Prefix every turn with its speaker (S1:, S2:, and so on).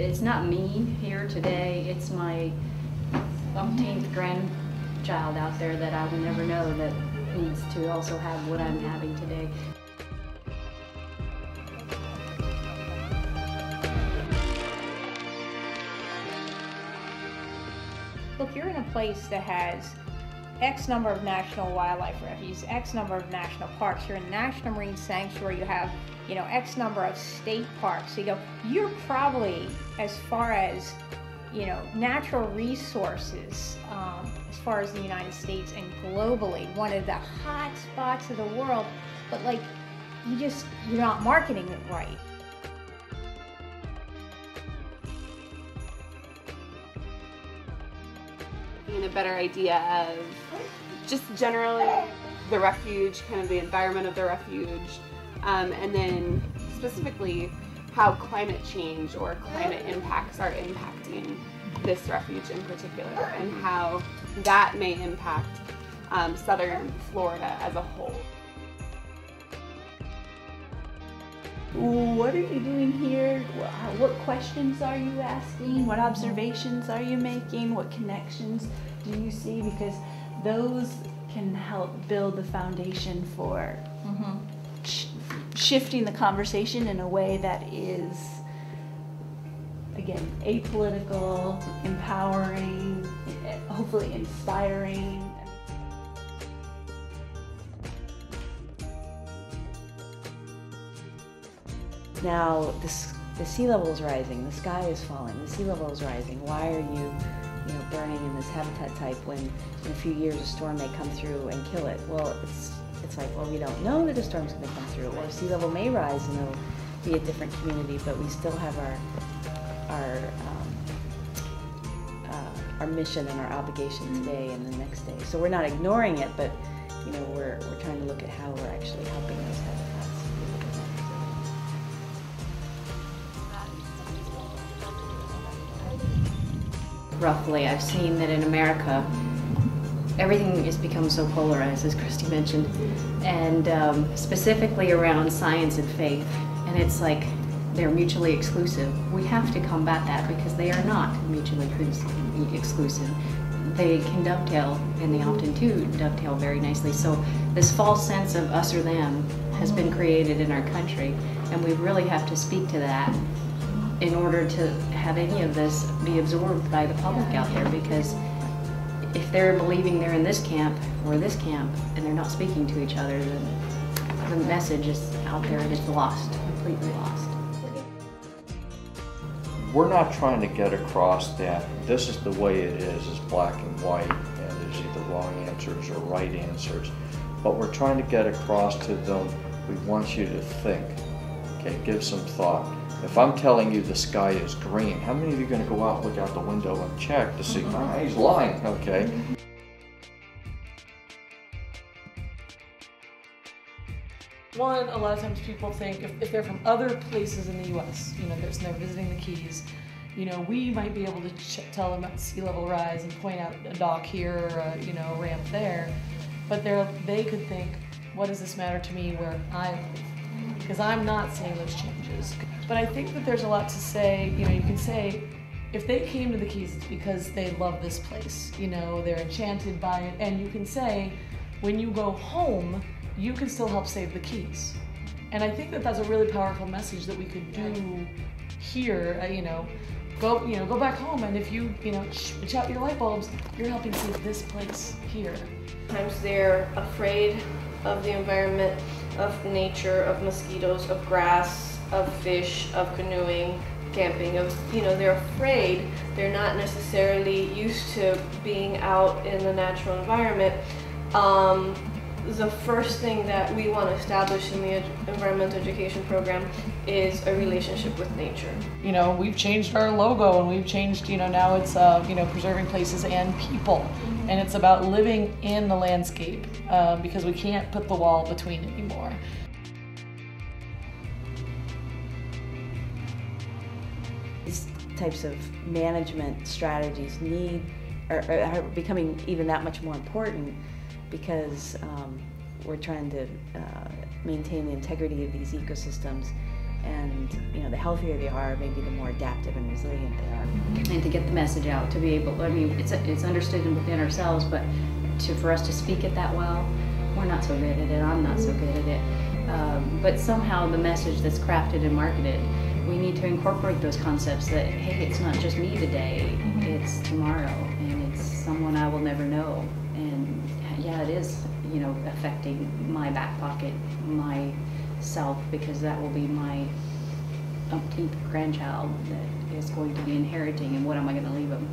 S1: It's not me here today, it's my umpteenth grandchild out there that I will never know that needs to also have what I'm having today.
S2: Look, you're in a place that has X number of national wildlife refuges, X number of national parks. You're in a national marine sanctuary. You have, X number of state parks. So you're probably, as far as, natural resources, as far as the United States and globally, one of the hot spots of the world. But you're not marketing it right.
S3: A better idea of just generally the refuge, kind of the environment of the refuge, and then specifically how climate change or climate impacts are impacting this refuge in particular, and how that may impact southern Florida as a whole.
S4: What are you doing here? What questions are you asking? What observations are you making? What connections do you see? Because those can help build the foundation for shifting the conversation in a way that is, again, apolitical, empowering, hopefully inspiring.
S5: Now the sea level is rising, the sky is falling, the sea level is rising. Why are you burning in this habitat type when in a few years a storm may come through and kill it? Well, it's like, well, we don't know that a storm's going to come through, or sea level may rise and it'll be a different community, but we still have our mission and our obligation today and the next day. So we're not ignoring it, but we're trying to look at how we're actually helping those habitats.
S1: Roughly, I've seen that in America, everything has become so polarized, as Christy mentioned, and specifically around science and faith. And it's like they're mutually exclusive. We have to combat that because they are not mutually exclusive. They can dovetail, and they often do dovetail very nicely. So this false sense of us or them has been created in our country, and we really have to speak to that in order to have any of this be absorbed by the public out there, because if they're believing they're in this camp or this camp and they're not speaking to each other, then the message is out there and it's lost, completely lost.
S6: We're not trying to get across that this is the way it is black and white, and there's either wrong answers or right answers, but we're trying to get across to them, we want you to think, okay, give some thought. If I'm telling you the sky is green, how many of you are going to go out and look out the window and check to see, he's lying, okay?
S7: One, a lot of times people think if they're from other places in the U.S., they're visiting the Keys, we might be able to tell them about sea level rise and point out a dock here or a ramp there, but they could think, what does this matter to me where I live? Because I'm not seeing those changes. But I think that there's a lot to say. You can say, if they came to the Keys, it's because they love this place. They're enchanted by it. And you can say, when you go home, you can still help save the Keys. And I think that that's a really powerful message that we could do here. Go back home, and if you switch out your light bulbs, you're helping save this place here.
S8: Sometimes they're afraid of the environment, of nature, of mosquitoes, of grass, of fish, of canoeing, camping, they're afraid. They're not necessarily used to being out in the natural environment. The first thing that we want to establish in the environmental education program is a relationship with nature.
S7: We've changed our logo, and we've changed, now it's, preserving places and people. And it's about living in the landscape because we can't put the wall between anymore.
S5: These types of management strategies are becoming even that much more important, because we're trying to maintain the integrity of these ecosystems And you know, the healthier they are, maybe the more adaptive and resilient they are.
S1: And to get the message out, to be able, I mean, it's understood within ourselves, but for us to speak it that well, we're not so good at it. I'm not so good at it. But somehow the message that's crafted and marketed, we need to incorporate those concepts that, hey, it's not just me today, it's tomorrow, and it's someone I will never know. And yeah, it is, you know, affecting my back pocket, myself, because that will be my umpteenth grandchild that is going to be inheriting, and what am I going to leave them?